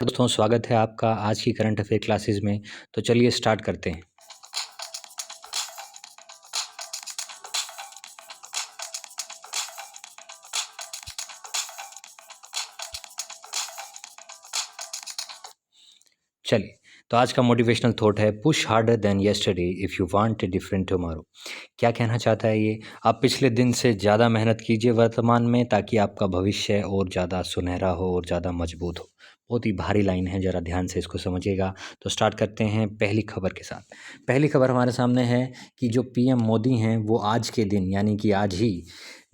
दोस्तों, स्वागत है आपका आज की करंट अफेयर क्लासेस में। तो चलिए स्टार्ट करते हैं। चलिए, तो आज का मोटिवेशनल थॉट है push harder than yesterday if you want a different tomorrow. क्या कहना चाहता है ये? आप पिछले दिन से ज़्यादा मेहनत कीजिए वर्तमान में, ताकि आपका भविष्य और ज़्यादा सुनहरा हो और ज़्यादा मजबूत हो। बहुत ही भारी लाइन है, ज़रा ध्यान से इसको समझिएगा। तो स्टार्ट करते हैं पहली खबर के साथ। पहली खबर हमारे सामने है कि जो पीएम मोदी हैं वो आज के दिन यानी कि आज ही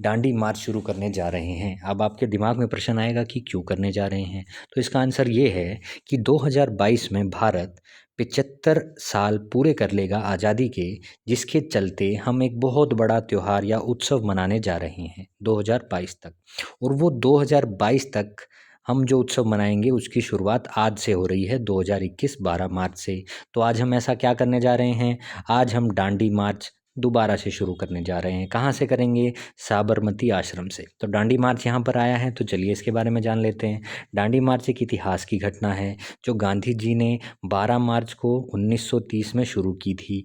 दांडी मार्च शुरू करने जा रहे हैं। अब आपके दिमाग में प्रश्न आएगा कि क्यों करने जा रहे हैं? तो इसका आंसर ये है कि 2022 में भारत 75 साल पूरे कर लेगा आज़ादी के, जिसके चलते हम एक बहुत बड़ा त्यौहार या उत्सव मनाने जा रहे हैं 2022 तक। और वो 2022 तक हम जो उत्सव मनाएंगे उसकी शुरुआत आज से हो रही है, 2021 12 मार्च से। तो आज हम ऐसा क्या करने जा रहे हैं? आज हम दांडी मार्च दोबारा से शुरू करने जा रहे हैं। कहाँ से करेंगे? साबरमती आश्रम से। तो दांडी मार्च यहाँ पर आया है, तो चलिए इसके बारे में जान लेते हैं। दांडी मार्च एक इतिहास की घटना है जो गांधी जी ने 12 मार्च को 1930 में शुरू की थी।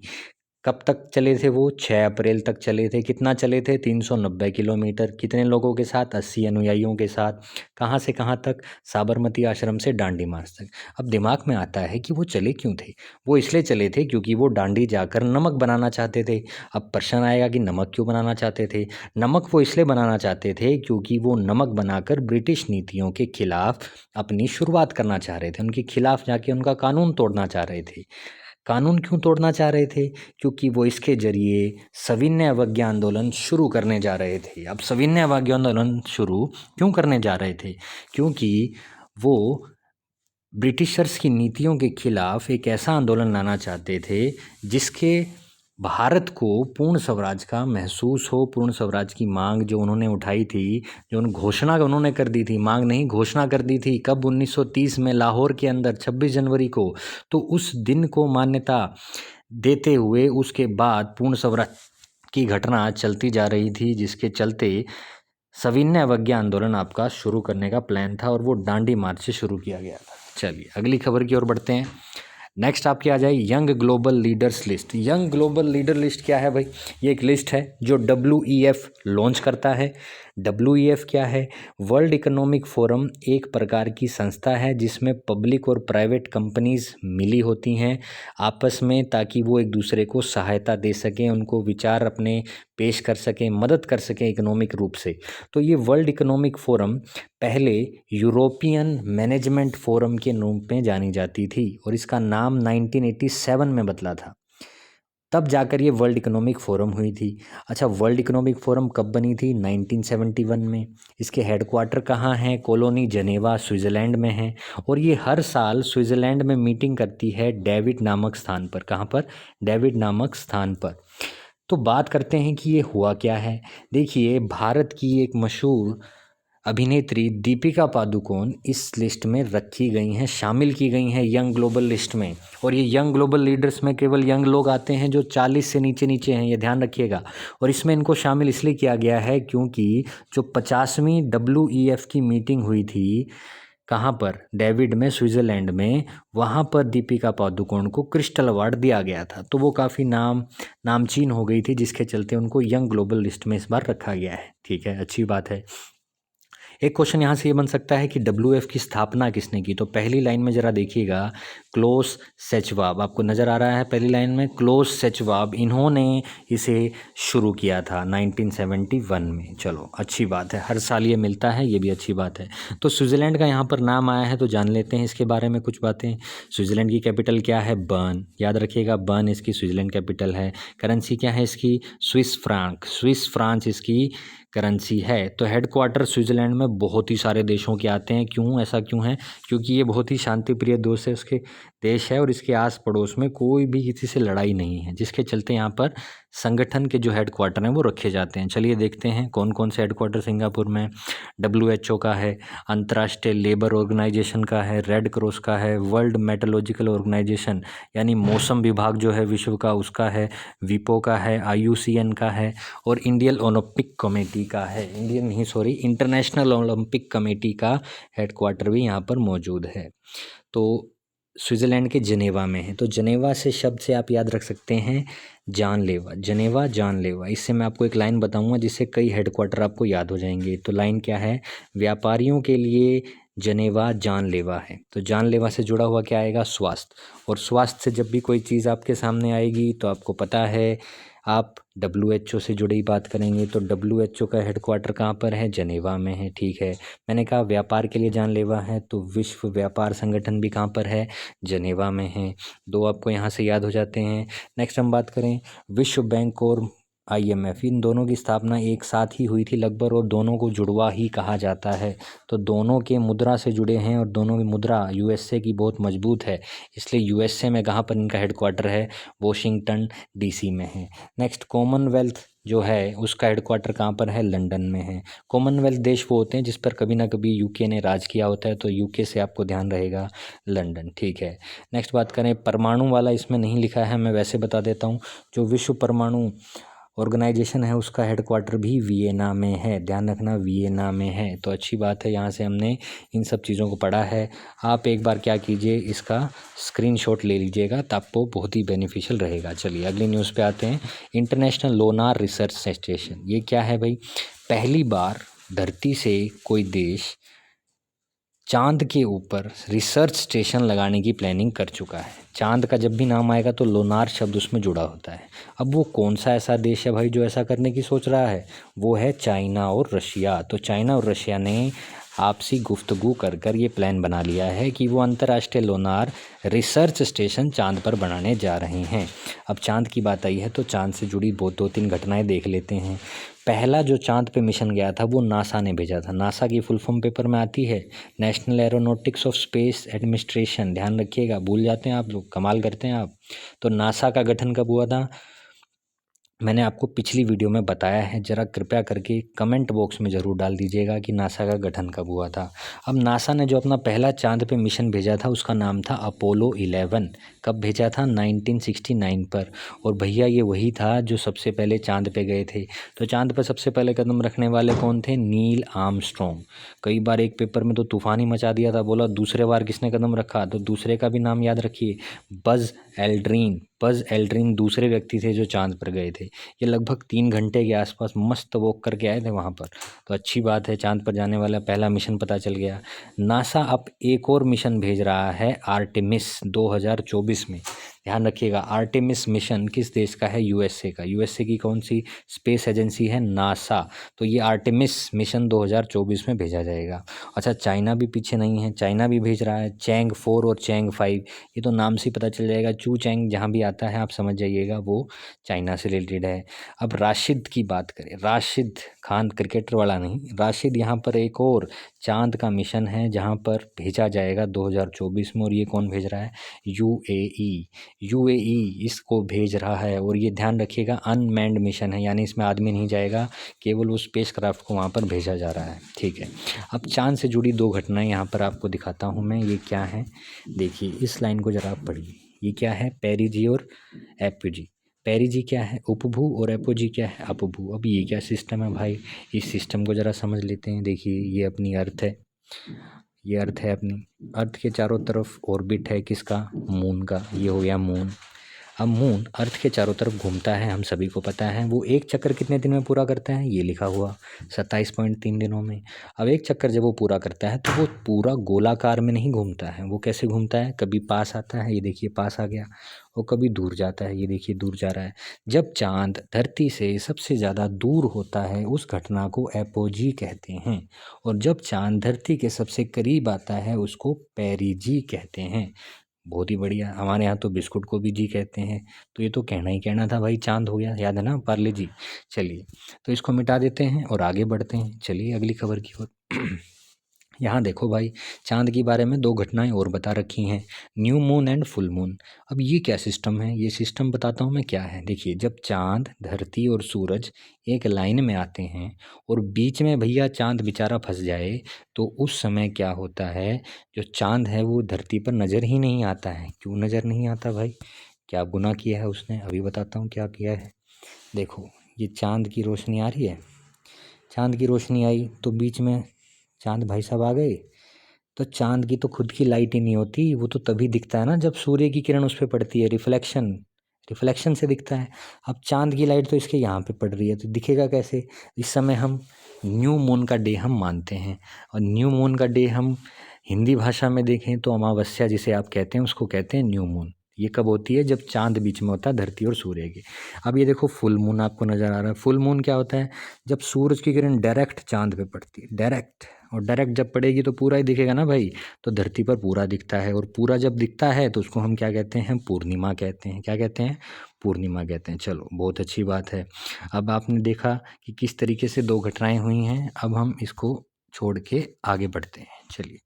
कब तक चले थे वो? 6 अप्रैल तक चले थे। कितना चले थे? 390 किलोमीटर। कितने लोगों के साथ? 80 अनुयायियों के साथ। कहाँ से कहाँ तक? साबरमती आश्रम से दांडी मार्च तक। अब दिमाग में आता है कि वो चले क्यों थे? वो इसलिए चले थे क्योंकि वो दांडी जाकर नमक बनाना चाहते थे। अब प्रश्न आएगा कि नमक क्यों बनाना चाहते थे? नमक वो इसलिए बनाना चाहते थे क्योंकि वो नमक बनाकर ब्रिटिश नीतियों के खिलाफ अपनी शुरुआत करना चाह रहे थे। उनके खिलाफ जाके उनका कानून तोड़ना चाह रहे थे। कानून क्यों तोड़ना चाह रहे थे? क्योंकि वो इसके ज़रिए सविनय अवज्ञा आंदोलन शुरू करने जा रहे थे। अब सविनय अवज्ञा आंदोलन शुरू क्यों करने जा रहे थे? क्योंकि वो ब्रिटिशर्स की नीतियों के खिलाफ एक ऐसा आंदोलन लाना चाहते थे जिसके भारत को पूर्ण स्वराज का महसूस हो। पूर्ण स्वराज की मांग जो उन्होंने उठाई थी, जो उन घोषणा उन्होंने कर दी थी, मांग नहीं घोषणा कर दी थी। कब? 1930 में लाहौर के अंदर 26 जनवरी को। तो उस दिन को मान्यता देते हुए उसके बाद पूर्ण स्वराज की घटना चलती जा रही थी, जिसके चलते सविनय अवज्ञा आंदोलन आपका शुरू करने का प्लान था और वो दांडी मार्च से शुरू किया गया था। चलिए अगली खबर की ओर बढ़ते हैं। नेक्स्ट आपकी आ जाए young global leaders list. Young global leader list क्या है भाई? ये एक लिस्ट है जो WEF लॉन्च करता है। WEF क्या है? वर्ल्ड इकोनॉमिक फोरम एक प्रकार की संस्था है जिसमें पब्लिक और प्राइवेट कंपनीज मिली होती हैं आपस में, ताकि वो एक दूसरे को सहायता दे सकें, उनको विचार अपने पेश कर सकें, मदद कर सकें इकोनॉमिक रूप से। तो ये वर्ल्ड इकोनॉमिक फोरम पहले यूरोपियन मैनेजमेंट फोरम के रूप में जानी जाती थी और इसका नाम 1987 में बदला था। तब जाकर ये वर्ल्ड इकोनॉमिक फोरम हुई थी। अच्छा, वर्ल्ड इकोनॉमिक फोरम कब बनी थी? 1971 में। इसके हेडक्वार्टर कहाँ हैं? कॉलोनी जनेवा स्विट्ज़रलैंड में है। और ये हर साल स्विट्ज़रलैंड में मीटिंग करती है डेविड नामक स्थान पर। कहाँ पर? डेविड नामक स्थान पर। तो बात करते हैं कि ये हुआ क्या है। देखिए, भारत की एक मशहूर अभिनेत्री दीपिका पादुकोण इस लिस्ट में रखी गई हैं, शामिल की गई हैं यंग ग्लोबल लिस्ट में। और ये यंग ग्लोबल लीडर्स में केवल यंग लोग आते हैं जो 40 से नीचे नीचे हैं, ये ध्यान रखिएगा। और इसमें इनको शामिल इसलिए किया गया है क्योंकि जो 50वीं WEF की मीटिंग हुई थी, कहाँ पर? डेविड में, स्विट्ज़रलैंड में। वहाँ पर दीपिका पादुकोण को क्रिस्टल अवार्ड दिया गया था। तो वो काफ़ी नामचीन हो गई थी, जिसके चलते उनको यंग ग्लोबल लिस्ट में इस बार रखा गया है। ठीक है, अच्छी बात है। एक क्वेश्चन यहाँ से ये बन सकता है कि WEF की स्थापना किसने की? तो पहली लाइन में ज़रा देखिएगा, क्लोस सेचवाब आपको नज़र आ रहा है पहली लाइन में। क्लोस सेचवाब, इन्होंने इसे शुरू किया था 1971 में। चलो अच्छी बात है, हर साल ये मिलता है, ये भी अच्छी बात है। तो स्विट्ज़रलैंड का यहाँ पर नाम आया है, तो जान लेते हैं इसके बारे में कुछ बातें। स्विट्ज़रलैंड की कैपिटल क्या है? बर्न। याद रखिएगा, बर्न इसकी स्विट्ज़रलैंड कैपिटल है। करेंसी क्या है इसकी? Swiss franc. स्विस फ्रांच इसकी करेंसी है। तो हेडक्वार्टर स्विट्ज़रलैंड में बहुत ही सारे देशों के आते हैं। क्यों? ऐसा क्यों है? क्योंकि ये बहुत ही शांति प्रिय देश है और इसके आस पड़ोस में कोई भी किसी से लड़ाई नहीं है, जिसके चलते यहाँ पर संगठन के जो हेडक्वार्टर हैं वो रखे जाते हैं। चलिए देखते हैं कौन कौन से हेडक्वार्टर सिंगापुर में। WHO का है, अंतर्राष्ट्रीय लेबर ऑर्गेनाइजेशन का है, रेड क्रॉस का है, वर्ल्ड मेट्रोलॉजिकल ऑर्गेनाइजेशन यानी मौसम विभाग जो है विश्व का उसका है, विपो का है, IUCN का है और इंडियन ओलंपिक कमेटी का है, इंटरनेशनल ओलंपिक कमेटी का हेडक्वार्टर भी यहाँ पर मौजूद है। तो स्विट्ज़रलैंड के जनेवा में है। तो जनेवा से शब्द से आप याद रख सकते हैं जानलेवा, जनेवा जानलेवा। इससे मैं आपको एक लाइन बताऊंगा जिससे कई हेडक्वार्टर आपको याद हो जाएंगे। तो लाइन क्या है, व्यापारियों के लिए जनेवा जानलेवा है। तो जानलेवा से जुड़ा हुआ क्या आएगा, स्वास्थ्य। और स्वास्थ्य से जब भी कोई चीज़ आपके सामने आएगी तो आपको पता है आप WHO से जुड़ी बात करेंगे तो WHO का हेडक्वार्टर कहाँ पर है, जनेवा में है। ठीक है, मैंने कहा व्यापार के लिए जानलेवा है तो विश्व व्यापार संगठन भी कहाँ पर है, जनेवा में है। दो आपको यहाँ से याद हो जाते हैं। नेक्स्ट हम बात करें विश्व बैंक और IMF, इन दोनों की स्थापना एक साथ ही हुई थी लगभग और दोनों को जुड़वा ही कहा जाता है। तो दोनों के मुद्रा से जुड़े हैं और दोनों की मुद्रा USA की बहुत मजबूत है, इसलिए USA में कहाँ पर इनका हेडक्वार्टर है, वॉशिंगटन DC में है। नेक्स्ट कॉमनवेल्थ जो है उसका हेडक्वार्टर कहाँ पर है, लंदन में है। कॉमनवेल्थ देश वो होते हैं जिस पर कभी ना कभी UK ने राज किया होता है, तो UK से आपको ध्यान रहेगा लंदन। ठीक है, नेक्स्ट बात करें परमाणु वाला, इसमें नहीं लिखा है, मैं वैसे बता देता हूँ। जो विश्व परमाणु ऑर्गेनाइजेशन है उसका हेडक्वार्टर भी वियना में है, ध्यान रखना वियना में है। तो अच्छी बात है, यहाँ से हमने इन सब चीज़ों को पढ़ा है। आप एक बार क्या कीजिए, इसका स्क्रीनशॉट ले लीजिएगा तो आपको बहुत ही बेनिफिशियल रहेगा। चलिए अगली न्यूज़ पे आते हैं। इंटरनेशनल लोनार रिसर्च स्टेशन, ये क्या है भाई, पहली बार धरती से कोई देश चांद के ऊपर रिसर्च स्टेशन लगाने की प्लानिंग कर चुका है। चांद का जब भी नाम आएगा तो लोनार शब्द उसमें जुड़ा होता है। अब वो कौन सा ऐसा देश है भाई जो ऐसा करने की सोच रहा है, वो है चाइना और रशिया। तो चाइना और रशिया ने आपसी गुफ्तगू कर कर ये प्लान बना लिया है कि वो अंतर्राष्ट्रीय लोनार रिसर्च स्टेशन चांद पर बनाने जा रहे हैं। अब चांद की बात आई है तो चांद से जुड़ी दो तीन घटनाएं देख लेते हैं। पहला जो चांद पे मिशन गया था वो नासा ने भेजा था। नासा की फुल फॉर्म पेपर में आती है national aeronautics of space administration, ध्यान रखिएगा, भूल जाते हैं आप लोग, कमाल करते हैं आप। तो नासा का गठन कब हुआ था, मैंने आपको पिछली वीडियो में बताया है, ज़रा कृपया करके कमेंट बॉक्स में ज़रूर डाल दीजिएगा कि नासा का गठन कब हुआ था। अब नासा ने जो अपना पहला चांद पे मिशन भेजा था उसका नाम था अपोलो 11। कब भेजा था, 1969 पर। और भैया ये वही था जो सबसे पहले चांद पे गए थे। तो चांद पर सबसे पहले कदम रखने वाले कौन थे, नील आर्मस्ट्रॉन्ग। कई बार एक पेपर में तो तूफान ही मचा दिया था, बोला दूसरे बार किसने कदम रखा, तो दूसरे का भी नाम याद रखिए, बज़ एल्ड्रिन। बज़ एल्ड्रिन दूसरे व्यक्ति थे जो चांद पर गए थे। ये लगभग 3 घंटे के आसपास मस्त वॉक करके आए थे वहाँ पर। तो अच्छी बात है, चांद पर जाने वाला पहला मिशन पता चल गया। नासा अब एक और मिशन भेज रहा है आर्टेमिस 2024 में। ध्यान रखिएगा, आर्टेमिस मिशन किस देश का है, USA का। USA की कौन सी स्पेस एजेंसी है, नासा। तो ये आर्टेमिस मिशन 2024 में भेजा जाएगा। अच्छा, चाइना भी पीछे नहीं है, चाइना भी भेज रहा है चैंग 4 और चैंग 5। ये तो नाम से पता चल जाएगा, चू चैंग जहाँ भी आता है आप समझ जाइएगा वो चाइना से रिलेटेड है। अब राशिद की बात करें, राशिद खान क्रिकेटर वाला नहीं, राशिद यहाँ पर एक और चांद का मिशन है जहाँ पर भेजा जाएगा 2024 में। और ये कौन भेज रहा है, UAE इसको भेज रहा है। और ये ध्यान रखिएगा अनमैन्ड मिशन है, यानी इसमें आदमी नहीं जाएगा, केवल उस स्पेसक्राफ्ट को वहाँ पर भेजा जा रहा है। ठीक है, अब चांद से जुड़ी 2 घटनाएं यहाँ पर आपको दिखाता हूँ मैं, ये क्या है देखिए, इस लाइन को ज़रा आप पढ़िए। ये क्या है, पेरिजी और एपोजी। पेरिजी क्या है, उपभू, और एपोजी क्या है, अपभू। अब ये क्या सिस्टम है भाई, इस सिस्टम को ज़रा समझ लेते हैं। देखिए ये अपनी अर्थ है, ये अर्थ है अपनी, अर्थ के चारों तरफ ऑर्बिट है किसका, मून का। ये हो गया मून। अब मून अर्थ के चारों तरफ घूमता है, हम सभी को पता है। वो एक चक्कर कितने दिन में पूरा करता है, ये लिखा हुआ 27.3 दिनों में। अब एक चक्कर जब वो पूरा करता है तो वो पूरा गोलाकार में नहीं घूमता है, वो कैसे घूमता है, कभी पास आता है, ये देखिए पास आ गया, और कभी दूर जाता है, ये देखिए दूर जा रहा है। जब चांद धरती से सबसे ज़्यादा दूर होता है उस घटना को एपोजी कहते हैं, और जब चांद धरती के सबसे करीब आता है उसको पेरिजी कहते हैं। बहुत ही बढ़िया, हमारे यहाँ तो बिस्कुट को भी जी कहते हैं। तो ये तो कहना ही कहना था भाई, चांद हो गया, याद है ना, पार्ले जी। चलिए तो इसको मिटा देते हैं और आगे बढ़ते हैं। चलिए अगली खबर की ओर। यहाँ देखो भाई, चाँद के बारे में 2 घटनाएँ और बता रखी हैं, new moon and full moon. अब ये क्या सिस्टम है? ये सिस्टम बताता हूँ मैं क्या है। देखिए, जब चाँद, धरती और सूरज एक लाइन में आते हैं और बीच में भैया चाँद बेचारा फँस जाए, तो उस समय क्या होता है, जो चाँद है वो धरती पर नज़र ही नहीं आता है। क्यों नज़र नहीं आता भाई? क्या गुनाह किया है उसने? अभी बताता हूँ क्या किया है। देखो, ये चाँद की रोशनी आ रही है, चाँद की रोशनी आई तो बीच में चाँद भाई साहब आ गए। तो चाँद की तो खुद की लाइट ही नहीं होती, वो तो तभी दिखता है ना जब सूर्य की किरण उस पे पड़ती है, रिफ्लेक्शन, रिफ्लेक्शन से दिखता है। अब चाँद की लाइट तो इसके यहाँ पे पड़ रही है, तो दिखेगा कैसे? इस समय हम न्यू मून का डे हम मानते हैं, और न्यू मून का डे हम हिंदी भाषा में देखें तो अमावस्या जिसे आप कहते हैं उसको कहते हैं न्यू मून। ये कब होती है? जब चाँद बीच में होता है धरती और सूर्य के। अब ये देखो, फुल मून आपको नज़र आ रहा है। फुल मून क्या होता है? जब सूरज की किरण डायरेक्ट चाँद पे पड़ती है, डायरेक्ट, और डायरेक्ट जब पड़ेगी तो पूरा ही दिखेगा ना भाई, तो धरती पर पूरा दिखता है, और पूरा जब दिखता है तो उसको हम क्या कहते हैं? पूर्णिमा कहते हैं। क्या कहते हैं? पूर्णिमा कहते हैं। चलो, बहुत अच्छी बात है। अब आपने देखा कि किस तरीके से 2 घटनाएँ हुई हैं, अब हम इसको छोड़ के आगे बढ़ते हैं। चलिए,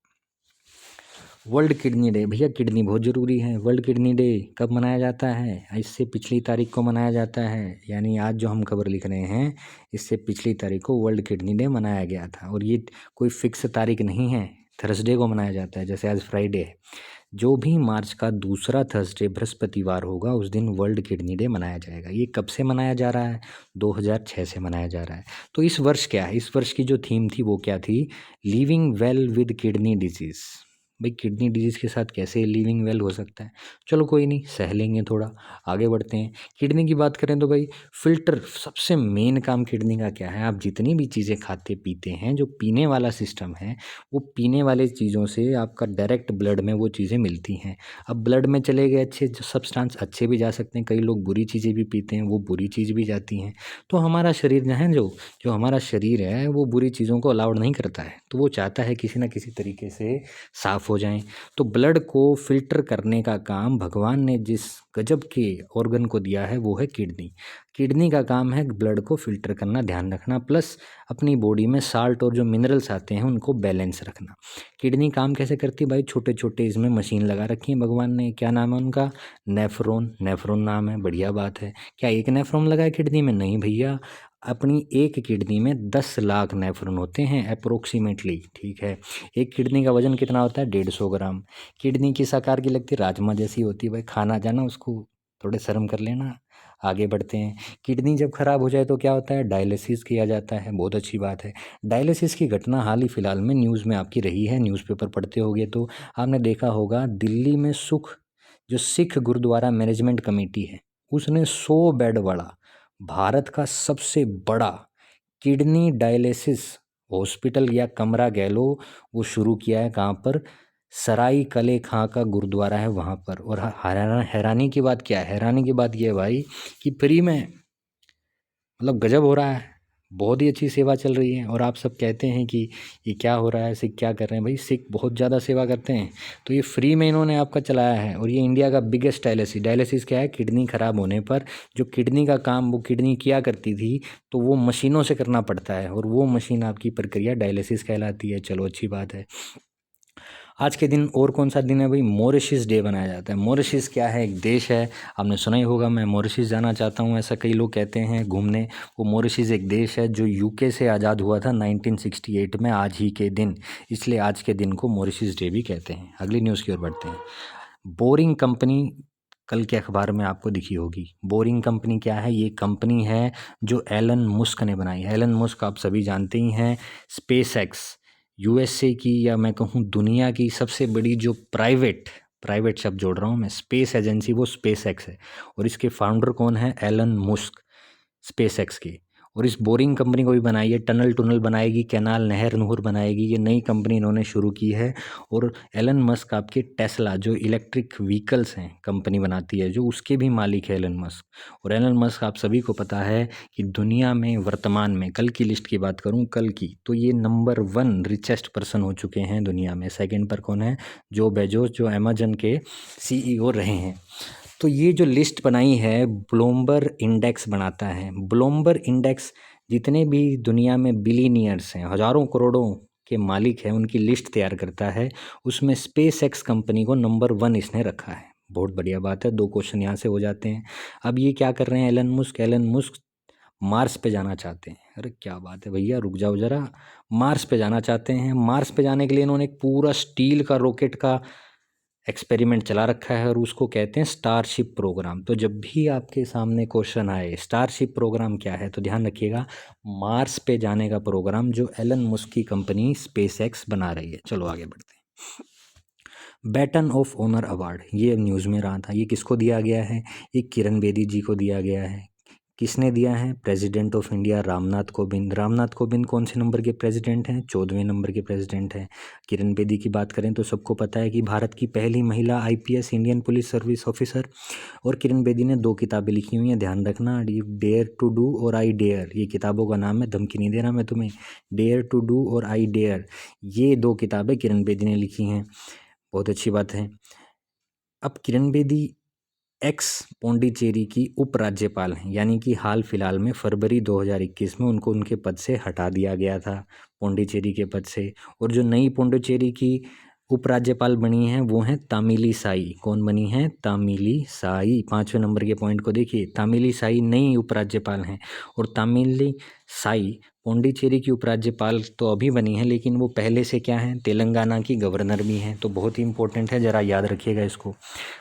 वर्ल्ड किडनी डे। भैया किडनी बहुत ज़रूरी है। वर्ल्ड किडनी डे कब मनाया जाता है? इससे पिछली तारीख को मनाया जाता है, यानी आज जो हम खबर लिख रहे हैं इससे पिछली तारीख को वर्ल्ड किडनी डे मनाया गया था। और ये कोई फिक्स तारीख नहीं है, थर्सडे को मनाया जाता है, जैसे आज फ्राइडे है। जो भी मार्च का दूसरा थर्सडे बृहस्पतिवार होगा उस दिन वर्ल्ड किडनी डे मनाया जाएगा। ये कब से मनाया जा रहा है? 2006 से मनाया जा रहा है। तो इस वर्ष क्या है? इस वर्ष की जो थीम थी वो क्या थी? Living well with kidney disease. भाई, किडनी डिजीज़ के साथ कैसे लिविंग वेल हो सकता है? चलो कोई नहीं, सह लेंगे, थोड़ा आगे बढ़ते हैं। किडनी की बात करें तो भाई, फ़िल्टर सबसे मेन काम किडनी का क्या है? आप जितनी भी चीज़ें खाते पीते हैं, जो पीने वाला सिस्टम है, वो पीने वाले चीज़ों से आपका डायरेक्ट ब्लड में वो चीज़ें मिलती हैं। अब ब्लड में चले गए अच्छे सब्सटेंस, अच्छे भी जा सकते हैं, कई लोग बुरी चीज़ें भी पीते हैं, वो बुरी चीज़ भी जाती हैं। तो हमारा शरीर जो है, जो जो हमारा शरीर है वो बुरी चीज़ों को अलाउड नहीं करता है, तो वो चाहता है किसी न किसी तरीके से साफ़ हो जाएँ। तो ब्लड को फ़िल्टर करने का काम भगवान ने जिस गजब के ऑर्गन को दिया है वो है किडनी। किडनी का काम है ब्लड को फ़िल्टर करना, ध्यान रखना, प्लस अपनी बॉडी में साल्ट और जो मिनरल्स आते हैं उनको बैलेंस रखना। किडनी काम कैसे करती है भाई? छोटे-छोटे इसमें मशीन लगा रखी है भगवान ने, क्या नाम है उनका? नेफ्रॉन, नेफ्रॉन नाम है, बढ़िया बात है। क्या एक नेफ्रॉन लगा है किडनी में? नहीं भैया, अपनी एक किडनी में 10 लाख नेफ्रॉन होते हैं अप्रोक्सीमेटली, ठीक है। एक किडनी का वजन कितना होता है? 150 ग्राम। किडनी किस आकार की लगती है? राजमा जैसी होती है भाई, खाना जाना उसको, थोड़े शर्म कर लेना। आगे बढ़ते हैं। किडनी जब खराब हो जाए तो क्या होता है? डायलिसिस किया जाता है, बहुत अच्छी बात है। डायलिसिस की घटना हाल ही फिलहाल में न्यूज़ में आपकी रही है, न्यूज़पेपर पढ़ते होगे तो आपने देखा होगा, दिल्ली में जो सिख गुरुद्वारा मैनेजमेंट कमेटी है, उसने 100 बेड वाला भारत का सबसे बड़ा किडनी डायलिसिस हॉस्पिटल या कमरा कह लो, वो शुरू किया है। कहाँ पर? सराय कले खां का गुरुद्वारा है वहाँ पर। और हैरानी की बात क्या है? हैरानी की बात ये है भाई कि फ्री में, मतलब गजब हो रहा है, बहुत ही अच्छी सेवा चल रही है। और आप सब कहते हैं कि ये क्या हो रहा है, सिख क्या कर रहे हैं? भाई, सिख बहुत ज़्यादा सेवा करते हैं, तो ये फ्री में इन्होंने आपका चलाया है। और ये इंडिया का बिगेस्ट डायलिसिस। डायलिसिस क्या है? किडनी खराब होने पर जो किडनी का काम वो किडनी किया करती थी, तो वो मशीनों से करना पड़ता है, और वो मशीन आपकी प्रक्रिया डायलिसिस कहलाती है। चलो, अच्छी बात है। आज के दिन और कौन सा दिन है भाई? मॉरिशस डे मनाया जाता है। मॉरिशस क्या है? एक देश है, आपने सुना ही होगा। मैं मॉरिशस जाना चाहता हूँ, ऐसा कई लोग कहते हैं घूमने। वो मॉरिशस एक देश है जो यूके से आज़ाद हुआ था 1968 में, आज ही के दिन, इसलिए आज के दिन को मॉरिशस डे भी कहते हैं। अगली न्यूज़ की ओर बढ़ते हैं। बोरिंग कंपनी कल के अखबार में आपको दिखी होगी। बोरिंग कंपनी क्या है? ये कंपनी है जो एलन मुस्क ने बनाई है। एलन मुस्क आप सभी जानते ही हैं, स्पेस एक्स, यूएसए की, या मैं कहूँ दुनिया की सबसे बड़ी जो प्राइवेट शब्द जोड़ रहा हूँ मैं, स्पेस एजेंसी, वो स्पेस एक्स है। और इसके फाउंडर कौन है? एलन मुस्क, स्पेस एक्स के। और इस बोरिंग कंपनी को भी बनाई है, टनल टनल बनाएगी, कैनाल, नहर नूहर बनाएगी, ये नई कंपनी इन्होंने शुरू की है। और एलन मस्क आपके टेस्ला जो इलेक्ट्रिक व्हीकल्स हैं कंपनी बनाती है, जो उसके भी मालिक है एलन मस्क। और एलन मस्क आप सभी को पता है कि दुनिया में वर्तमान में, कल की लिस्ट की बात करूं कल की, तो ये नंबर 1 रिचेस्ट पर्सन हो चुके हैं दुनिया में। सेकंड पर कौन है? जो बेजोस, जो अमेजन के सीईओ रहे हैं। तो ये जो लिस्ट बनाई है, ब्लूमबर्ग इंडेक्स बनाता है। ब्लूमबर्ग इंडेक्स जितने भी दुनिया में बिलीनियर्स हैं, हज़ारों करोड़ों के मालिक हैं उनकी लिस्ट तैयार करता है, उसमें स्पेस एक्स कंपनी को नंबर 1 इसने रखा है। बहुत बढ़िया बात है, 2 क्वेश्चन यहाँ से हो जाते हैं। अब ये क्या कर रहे हैं एलन मुस्क मार्स पे जाना चाहते हैं। अरे क्या बात है भैया, रुक जाओ ज़रा। मार्स पे जाना चाहते हैं। मार्स पे जाने के लिए इन्होंने एक पूरा स्टील का रॉकेट का एक्सपेरिमेंट चला रखा है और उसको कहते हैं स्टारशिप प्रोग्राम। तो जब भी आपके सामने क्वेश्चन आए स्टारशिप प्रोग्राम क्या है, तो ध्यान रखिएगा मार्स पे जाने का प्रोग्राम जो एलन मस्क की कंपनी स्पेस एक्स बना रही है। चलो आगे बढ़ते हैं। बैटन ऑफ ऑनर अवार्ड, ये न्यूज़ में रहा था, ये किसको दिया गया है? ये किरण बेदी जी को दिया गया है। किसने दिया है? President of India Ramnath Kovind. Ramnath Kovind कौन से नंबर के प्रेसिडेंट हैं? 14वें नंबर के प्रेसिडेंट हैं। किरण बेदी की बात करें तो सबको पता है कि भारत की पहली महिला IPS Indian police service officer. और किरण बेदी ने 2 किताबें लिखी हुई हैं, ध्यान रखना, डेयर टू डू और आई डेयर। ये किताबों का नाम है, धमकी नहीं दे रहा मैं तुम्हें। डेयर टू डू और आई डेयर, ये 2 किताबें किरण बेदी ने लिखी हैं। बहुत अच्छी बात है। अब किरण बेदी एक्स पौंडीचेरी की उपराज्यपाल हैं, यानी कि हाल फिलहाल में फरवरी 2021 में उनको उनके पद से हटा दिया गया था, पौंडीचेरी के पद से। और जो नई पौंडीचेरी की उपराज्यपाल बनी हैं वो हैं तामिली साई। कौन बनी हैं? तामिली साई। 5वें नंबर के पॉइंट को देखिए, तामिली साई नई उपराज्यपाल हैं। और तामिली साई पौंडीचेरी की उपराज्यपाल तो अभी बनी है, लेकिन वो पहले से क्या हैं? तेलंगाना की गवर्नर भी हैं। तो बहुत ही इंपॉर्टेंट है, ज़रा याद रखिएगा इसको।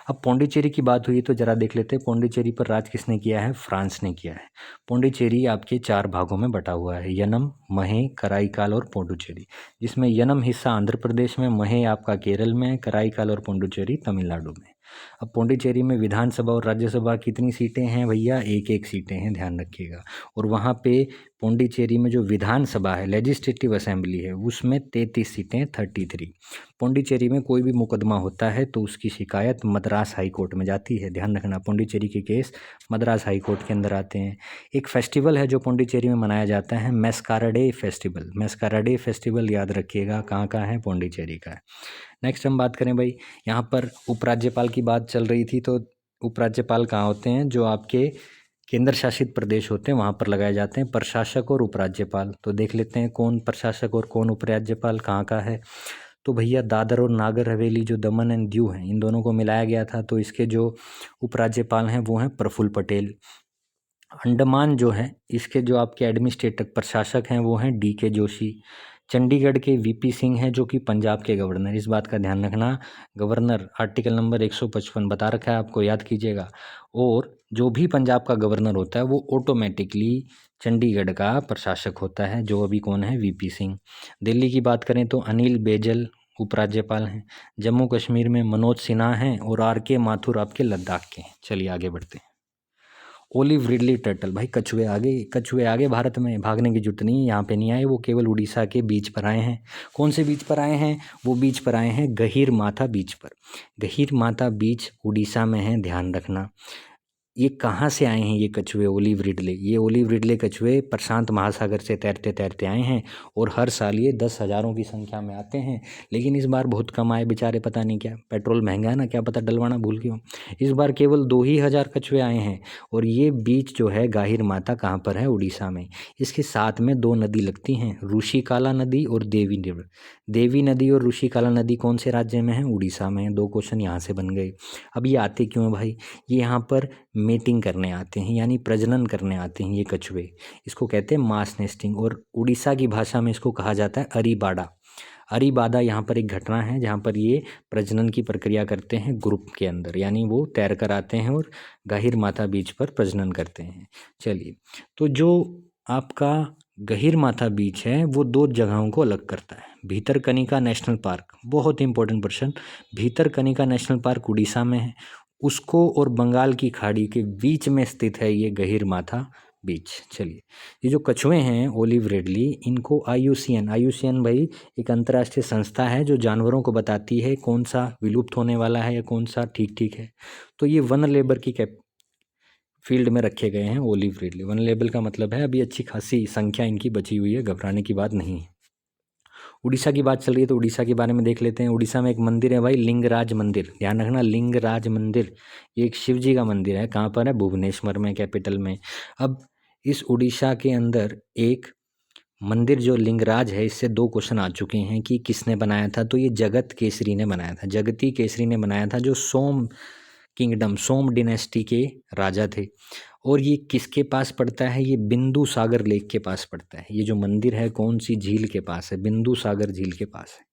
अब पौंडीचेरी की बात हुई तो ज़रा देख लेते हैं पौंडीचेरी पर राज किसने किया है? फ्रांस ने किया है। पौंडीचेरी आपके 4 भागों में बटा हुआ है, यनम, महे, कराईकाल और पौंडीचेरी, जिसमें यनम हिस्सा आंध्र प्रदेश में, महे आपका केरल में, कराईकाल और पौंडीचेरी तमिलनाडु में। अब पौंडीचेरी में विधानसभा और राज्यसभा कितनी सीटें हैं भैया? 1-1 सीटें हैं, ध्यान रखिएगा। और वहाँ पे पौंडीचेरी में जो विधानसभा है, लेजिस्लेटिव असेंबली है, उसमें 33 सीटें, 33। पौंडीचेरी में कोई भी मुकदमा होता है तो उसकी शिकायत मद्रास हाई कोर्ट में जाती है, ध्यान रखना। पौंडीचेरी के केस मद्रास हाई कोर्ट के अंदर आते हैं। एक फेस्टिवल है जो पौंडीचेरी में मनाया जाता है, मैस्काराडे फेस्टिवल। मैस्काराडे फेस्टिवल याद रखिएगा कहाँ का है? पौंडीचेरी का है। नेक्स्ट हम बात करें भाई, यहाँ पर उपराज्यपाल की बात चल रही थी, तो उपराज्यपाल कहाँ होते हैं? जो आपके केंद्र शासित प्रदेश होते हैं वहाँ पर लगाए जाते हैं, प्रशासक और उपराज्यपाल। तो देख लेते हैं कौन प्रशासक और कौन उपराज्यपाल कहाँ का है। तो भैया दादर और नागर हवेली जो दमन एंड दीव हैं, इन दोनों को मिलाया गया था, तो इसके जो उपराज्यपाल हैं वो हैं प्रफुल्ल पटेल। अंडमान जो है इसके जो आपके एडमिनिस्ट्रेटिव प्रशासक हैं वो हैं डी के जोशी। चंडीगढ़ के वीपी सिंह हैं जो कि पंजाब के गवर्नर, इस बात का ध्यान रखना। गवर्नर आर्टिकल नंबर 155 बता रखा है आपको, याद कीजिएगा। और जो भी पंजाब का गवर्नर होता है वो ऑटोमेटिकली चंडीगढ़ का प्रशासक होता है, जो अभी कौन है? वीपी सिंह। दिल्ली की बात करें तो अनिल बैजल उपराज्यपाल हैं। जम्मू कश्मीर में मनोज सिन्हा हैं और आर के माथुर आपके लद्दाख के हैं। चलिए आगे बढ़ते हैं। ओलिव रिडली टर्टल, भाई कछुए आ गए, कछुए आ गए भारत में, भागने की जरूरत नहीं है, यहाँ पे नहीं आए, वो केवल उड़ीसा के बीच पर आए हैं। कौन से बीच पर आए हैं? वो बीच पर आए हैं गहीर माथा बीच पर। गहीर माथा बीच उड़ीसा में है, ध्यान रखना। ये कहाँ से आए हैं ये कछुए ओलिव रिडले? ये ओलिव रिडले कछुए प्रशांत महासागर से तैरते तैरते आए हैं और हर साल ये 10,000 की संख्या में आते हैं। लेकिन इस बार बहुत कम आए बेचारे, पता नहीं क्या, पेट्रोल महंगा है ना, क्या पता डलवाना भूल गए हो। इस बार केवल 2 ही हज़ार कछुए आए हैं। और ये बीच जो है गाहिर माता कहाँ पर है? उड़ीसा में। इसके साथ में 2 नदी लगती हैं, ऋषिकाला नदी और देवी रिवर। देवी नदी और ऋषिकाला नदी कौन से राज्य में है? उड़ीसा में। 2 क्वेश्चन यहाँ से बन गए। अब ये आते क्यों है भाई? ये यहाँ पर मेटिंग करने आते हैं, यानी प्रजनन करने आते हैं ये कछुए। इसको कहते हैं मास नेस्टिंग, और उड़ीसा की भाषा में इसको कहा जाता है अरीबाड़ा। अरीबादा यहाँ पर एक घटना है जहाँ पर ये प्रजनन की प्रक्रिया करते हैं ग्रुप के अंदर, यानी वो तैर कर आते हैं और गहीर माथा बीच पर प्रजनन करते हैं। चलिए, तो जो आपका गहीर माथा बीच है वो 2 जगहों को अलग करता है। भीतरकनिका नेशनल पार्क, बहुत इंपॉर्टेंट प्रश्न, भीतरकनिका नेशनल पार्क उड़ीसा में है, उसको और बंगाल की खाड़ी के बीच में स्थित है ये गहीर माथा बीच। चलिए, ये जो कछुए हैं ओलिव रिडली, इनको आईयूसीएन भाई एक अंतर्राष्ट्रीय संस्था है जो जानवरों को बताती है कौन सा विलुप्त होने वाला है या कौन सा ठीक ठीक है। तो ये वन लेबर की फील्ड में रखे गए हैं ओलिव रिडली। वन लेबल का मतलब है अभी अच्छी खासी संख्या इनकी बची हुई है, घबराने की बात नहीं है। उड़ीसा की बात चल रही है तो उड़ीसा के बारे में देख लेते हैं। उड़ीसा में एक मंदिर है भाई, लिंगराज मंदिर, ध्यान रखना, लिंगराज मंदिर। ये एक शिव जी का मंदिर है, कहाँ पर है? भुवनेश्वर में, कैपिटल में। अब इस उड़ीसा के अंदर एक मंदिर जो लिंगराज है, इससे 2 क्वेश्चन आ चुके हैं कि किसने बनाया था, तो ये जगत केसरी ने बनाया था, जगती केसरी ने बनाया था, जो सोम किंगडम, सोम डिनेस्टी के राजा थे। और ये किसके पास पड़ता है, ये बिंदु सागर लेक के पास पड़ता है। ये जो मंदिर है कौन सी झील के पास है, बिंदु सागर झील के पास है।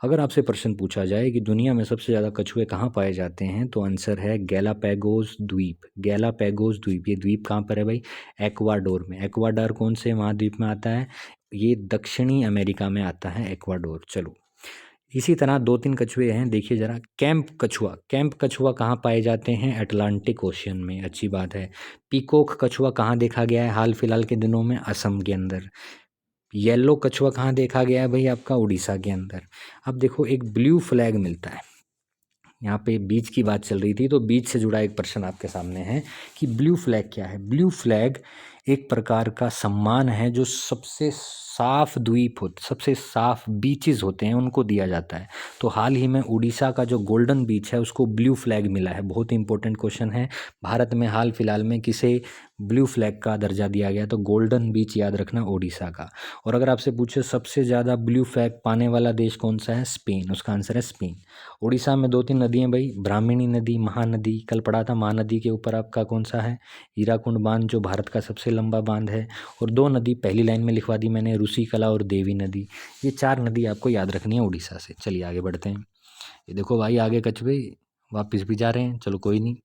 अगर आपसे प्रश्न पूछा जाए कि दुनिया में सबसे ज़्यादा कछुए कहाँ पाए जाते हैं, तो आंसर है गैलापैगोस द्वीप। गैलापैगोस द्वीप, ये द्वीप कहाँ पर है भाई, एक्वाडोर में। एक्वाडोर कौन से महाद्वीप में आता है, ये दक्षिणी अमेरिका में आता है एक्वाडोर। चलो, इसी तरह 2-3 कछुए हैं, देखिए ज़रा। कैंप कछुआ, कैंप कछुआ कहाँ पाए जाते हैं, अटलांटिक ओशियन में, अच्छी बात है। पीकॉक कछुआ कहाँ देखा गया है हाल फिलहाल के दिनों में, असम के अंदर। येलो कछुआ कहाँ देखा गया है भाई, आपका उड़ीसा के अंदर। अब देखो, एक ब्लू फ्लैग मिलता है, यहाँ पे बीच की बात चल रही थी, तो बीच से जुड़ा एक प्रश्न आपके सामने है कि ब्लू फ्लैग क्या है। ब्लू फ्लैग एक प्रकार का सम्मान है जो सबसे साफ द्वीप होते, सबसे साफ बीचेस होते हैं, उनको दिया जाता है। तो हाल ही में उड़ीसा का जो गोल्डन बीच है उसको ब्लू फ्लैग मिला है। बहुत ही इंपॉर्टेंट क्वेश्चन है, भारत में हाल फिलहाल में किसे ब्लू फ्लैग का दर्जा दिया गया, तो गोल्डन बीच याद रखना, उड़ीसा का। और अगर आपसे पूछे सबसे ज़्यादा ब्लू फ्लैग पाने वाला देश कौन सा है, स्पेन, उसका आंसर है स्पेन। उड़ीसा में 2-3 नदी हैं भाई, ब्राह्मणी नदी, महानदी, कल पढ़ा था महानदी के ऊपर आपका कौन सा है, हीराकुंड बांध, जो भारत का सबसे लंबा बांध है। और 2 नदी पहली लाइन में लिखवा दी मैंने, रूसी कला और देवी नदी। ये 4 नदी आपको याद रखनी है उड़ीसा से। चलिए आगे बढ़ते हैं। ये देखो भाई, आगे कछुए वापस भी जा रहे हैं, चलो कोई नहीं।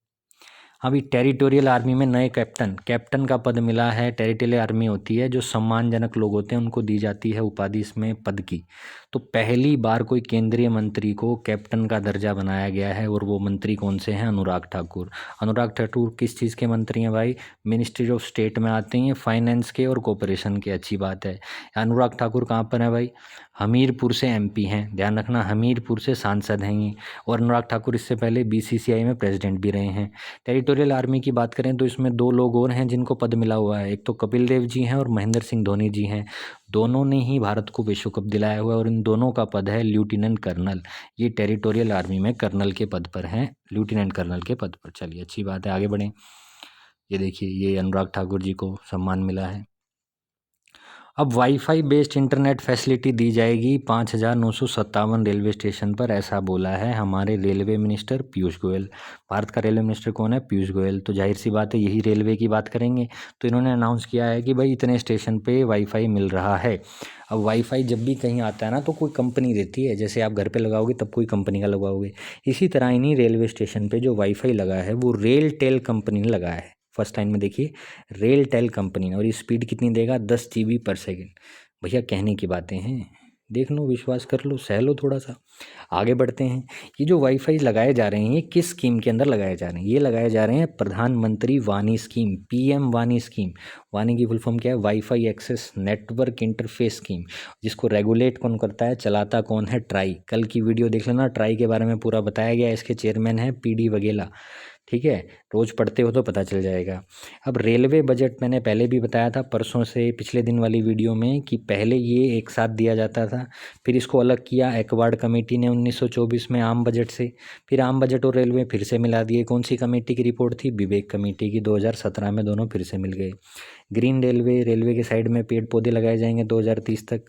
अभी टेरिटोरियल आर्मी में नए कैप्टन, कैप्टन का पद मिला है। टेरिटोरियल आर्मी होती है जो सम्मानजनक लोग होते हैं उनको दी जाती है उपाधि इसमें पद की। तो पहली बार कोई केंद्रीय मंत्री को कैप्टन का दर्जा बनाया गया है, और वो मंत्री कौन से हैं, अनुराग ठाकुर। अनुराग ठाकुर किस चीज़ के मंत्री हैं भाई, मिनिस्ट्री ऑफ स्टेट में आते हैं, फाइनेंस के और कॉरपोरेशन के। अच्छी बात है। अनुराग ठाकुर कहाँ पर है भाई, हमीरपुर से एमपी हैं, ध्यान रखना, हमीरपुर से सांसद हैं ये। और अनुराग ठाकुर इससे पहले बीसीसीआई में प्रेसिडेंट भी रहे हैं। टेरिटोरियल आर्मी की बात करें तो इसमें 2 लोग और हैं जिनको पद मिला हुआ है, एक तो कपिल देव जी हैं और महेंद्र सिंह धोनी जी हैं। दोनों ने ही भारत को विश्व कप दिलाया हुआ है, और इन दोनों का पद है लेफ्टिनेंट कर्नल। ये टेरिटोरियल आर्मी में कर्नल के पद पर हैं, लेफ्टिनेंट कर्नल के पद पर। चलिए अच्छी बात है, आगे बढ़ें। ये देखिए, ये अनुराग ठाकुर जी को सम्मान मिला है। अब वाईफाई बेस्ड इंटरनेट फैसिलिटी दी जाएगी 5,957 रेलवे स्टेशन पर, ऐसा बोला है हमारे रेलवे मिनिस्टर पीयूष गोयल। भारत का रेलवे मिनिस्टर कौन है, पीयूष गोयल। तो जाहिर सी बात है यही रेलवे की बात करेंगे। तो इन्होंने अनाउंस किया है कि भाई इतने स्टेशन पे वाईफाई मिल रहा है। अब वाईफाई जब भी कहीं आता है ना, तो कोई कंपनी देती है, जैसे आप घर पे लगाओगे तब कोई कंपनी का लगवाओगे। इसी तरह इन्हीं रेलवे स्टेशन पे जो वाईफाई लगा है वो रेल टेल कंपनी ने लगाया है। फर्स्ट लाइन में देखिए, रेल टेल कंपनी ने। और ये स्पीड कितनी देगा, 10 GB पर सेकेंड। भैया कहने की बातें हैं, देख लो, विश्वास कर लो, सह लो थोड़ा सा। आगे बढ़ते हैं। ये जो वाईफाई लगाए जा रहे हैं ये किस स्कीम के अंदर लगाए जा रहे हैं, ये लगाए जा रहे हैं प्रधानमंत्री वानी स्कीम, पीएम वानी स्कीम। वानी की फुल फॉर्म क्या है, wifi access network interface scheme. जिसको रेगुलेट कौन करता है, चलाता कौन है, ट्राई। कल की वीडियो देख लेना, ट्राई के बारे में पूरा बताया गया है। इसके चेयरमैन हैं पीडी वघेला। ठीक है, रोज़ पढ़ते हो तो पता चल जाएगा। अब रेलवे बजट मैंने पहले भी बताया था, परसों से पिछले दिन वाली वीडियो में, कि पहले ये एक साथ दिया जाता था, फिर इसको अलग किया एक्वार्ड कमेटी ने 1924 में आम बजट से। फिर आम बजट और रेलवे फिर से मिला दिए। कौन सी कमेटी की रिपोर्ट थी, विवेक कमेटी की। 2017 में दोनों फिर से मिल गए। ग्रीन रेलवे, रेलवे के साइड में पेड़ पौधे लगाए जाएंगे 2030 तक।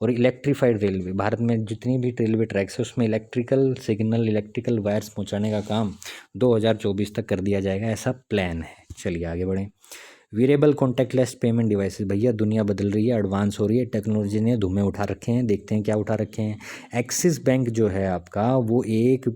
और इलेक्ट्रीफाइड रेलवे, भारत में जितनी भी रेलवे ट्रैक्स है उसमें इलेक्ट्रिकल सिग्नल, इलेक्ट्रिकल वायर्स पहुंचाने का काम 2024 तक कर दिया जाएगा, ऐसा प्लान है। चलिए आगे बढ़ें। वेरिएबल कॉन्टैक्टलेस पेमेंट डिवाइसेस, भैया दुनिया बदल रही है, एडवांस हो रही है, टेक्नोलॉजी ने धुएं उठा रखे हैं। देखते हैं क्या उठा रखे हैं। एक्सिस बैंक जो है आपका, वो एक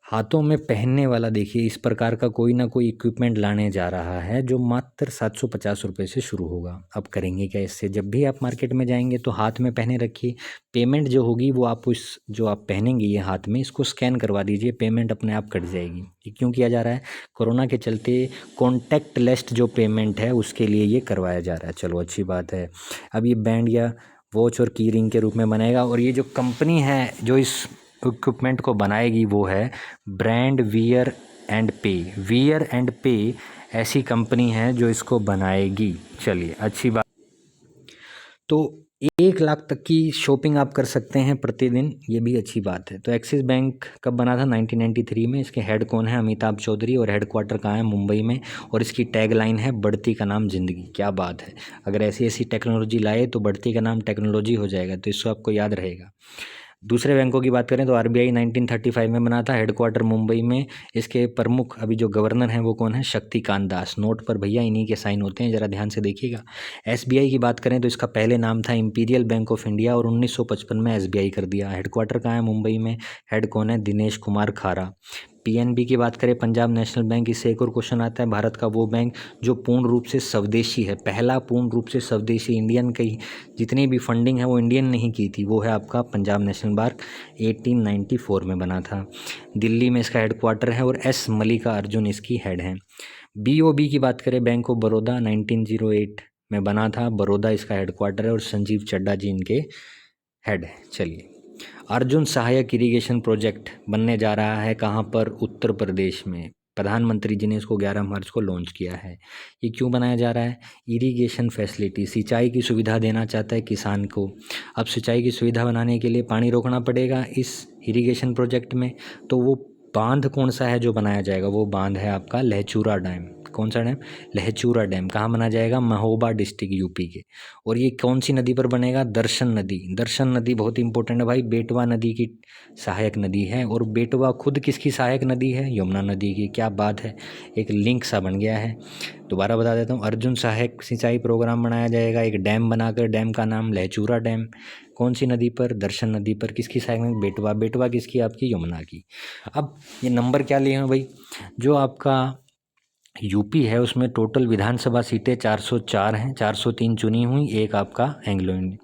हाथों में पहनने वाला, देखिए इस प्रकार का कोई ना कोई इक्विपमेंट लाने जा रहा है, जो मात्र 750 रुपये से शुरू होगा। अब करेंगे क्या इससे, जब भी आप मार्केट में जाएंगे तो हाथ में पहने रखिए। पेमेंट जो होगी वो आप उस जो आप पहनेंगे ये हाथ में, इसको स्कैन करवा दीजिए, पेमेंट अपने आप कट जाएगी। ये क्यों किया जा रहा है, कोरोना के चलते कॉन्टैक्टलेस जो पेमेंट है उसके लिए ये करवाया जा रहा है। चलो अच्छी बात है। अब ये बैंड या वॉच और की रिंग के रूप में बनेगा। और ये जो कंपनी है जो इस इक्विपमेंट को बनाएगी वो है ब्रांड वियर एंड पे। वियर एंड पे ऐसी कंपनी है जो इसको बनाएगी। चलिए अच्छी बात। तो 1 लाख तक की शॉपिंग आप कर सकते हैं प्रतिदिन, ये भी अच्छी बात है। तो एक्सिस बैंक कब बना था? 1993 में। इसके हेड कौन है? अमिताभ चौधरी। और हेडक्वार्टर कहाँ है? मुंबई में। और इसकी टैगलाइन है बढ़ती का नाम ज़िंदगी। क्या बात है, अगर ऐसी ऐसी टेक्नोलॉजी लाए तो बढ़ती का नाम टेक्नोलॉजी हो जाएगा, तो इसको आपको याद रहेगा। दूसरे बैंकों की बात करें तो आरबीआई 1935 में बना था, हेडक्वार्टर मुंबई में। इसके प्रमुख अभी जो गवर्नर हैं वो कौन है? शक्तिकांत दास। नोट पर भैया इन्हीं के साइन होते हैं, ज़रा ध्यान से देखिएगा। एसबीआई की बात करें तो इसका पहले नाम था इंपीरियल बैंक ऑफ इंडिया और 1955 में एसबीआई कर दिया। हेडक्वार्टर कहाँ है? मुंबई में। हेड कौन है? दिनेश कुमार खारा। पीएनबी की बात करें, पंजाब नेशनल बैंक। इससे एक और क्वेश्चन आता है, भारत का वो बैंक जो पूर्ण रूप से स्वदेशी है, पहला पूर्ण रूप से स्वदेशी इंडियन की जितनी भी फंडिंग है वो इंडियन नहीं की थी, वो है आपका पंजाब नेशनल बैंक। 1894 में बना था। दिल्ली में इसका हेडक्वार्टर है और एस मल्लिका अर्जुन इसकी हेड हैं। बीओबी की बात करें, बैंक ऑफ बड़ौदा, 1908 में बना था। बड़ौदा इसका हेडक्वार्टर है और संजीव चड्डा जी इनके हेड है। चलिए, अर्जुन सहायक इरिगेशन प्रोजेक्ट बनने जा रहा है कहाँ पर? उत्तर प्रदेश में। प्रधानमंत्री जी ने इसको 11 मार्च को लॉन्च किया है। ये क्यों बनाया जा रहा है? इरिगेशन फैसिलिटी, सिंचाई की सुविधा देना चाहता है किसान को। अब सिंचाई की सुविधा बनाने के लिए पानी रोकना पड़ेगा इस इरिगेशन प्रोजेक्ट में, तो वो बांध कौन सा है जो बनाया जाएगा? वो बांध है आपका लहचूरा डैम। कौन सा डैम? लहचूरा डैम। कहाँ बना जाएगा? महोबा डिस्ट्रिक्ट यूपी के। और ये कौन सी नदी पर बनेगा? दर्शन नदी। दर्शन नदी बहुत इंपॉर्टेंट है भाई, बेटवा नदी की सहायक नदी है। और बेटवा खुद किसकी सहायक नदी है? यमुना नदी की। क्या बात है, एक लिंक सा बन गया है। दोबारा बता देता हूँ, अर्जुन सहायक सिंचाई प्रोग्राम बनाया जाएगा, एक डैम बनाकर, डैम का नाम लहचूरा डैम। कौन सी नदी पर? दर्शन नदी पर। किसकी सहायक नदी? बेटवा। बेटवा किसकी? आपकी यमुना की। अब ये नंबर क्या लिए हैं भाई? जो आपका यूपी है उसमें टोटल विधानसभा सीटें 404 हैं, 403 चुनी हुई, एक आपका एंग्लो इंडियन।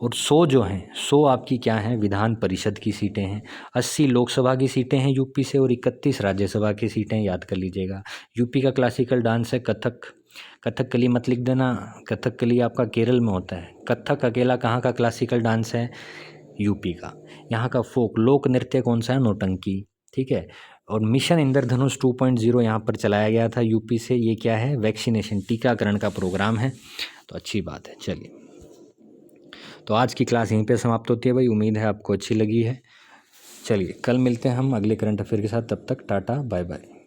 और 100 जो हैं, 100 आपकी क्या हैं? विधान परिषद की सीटें हैं। 80 लोकसभा की सीटें हैं यूपी से और 31 राज्यसभा की सीटें, याद कर लीजिएगा। यूपी का क्लासिकल डांस है कथक। कथकली मत लिख देना, कथकली आपका केरल में होता है। कथक अकेला कहाँ का क्लासिकल डांस है? यूपी का। यहाँ का फोक लोक नृत्य कौन सा है? नौटंकी। ठीक है। और मिशन इंद्रधनुष 2.0 यहाँ पर चलाया गया था यूपी से। ये क्या है? वैक्सीनेशन, टीकाकरण का प्रोग्राम है, तो अच्छी बात है। चलिए, तो आज की क्लास यहीं पे समाप्त होती है भाई। उम्मीद है आपको अच्छी लगी है। चलिए, कल मिलते हैं हम अगले करंट अफेयर के साथ। तब तक टाटा बाय बाय।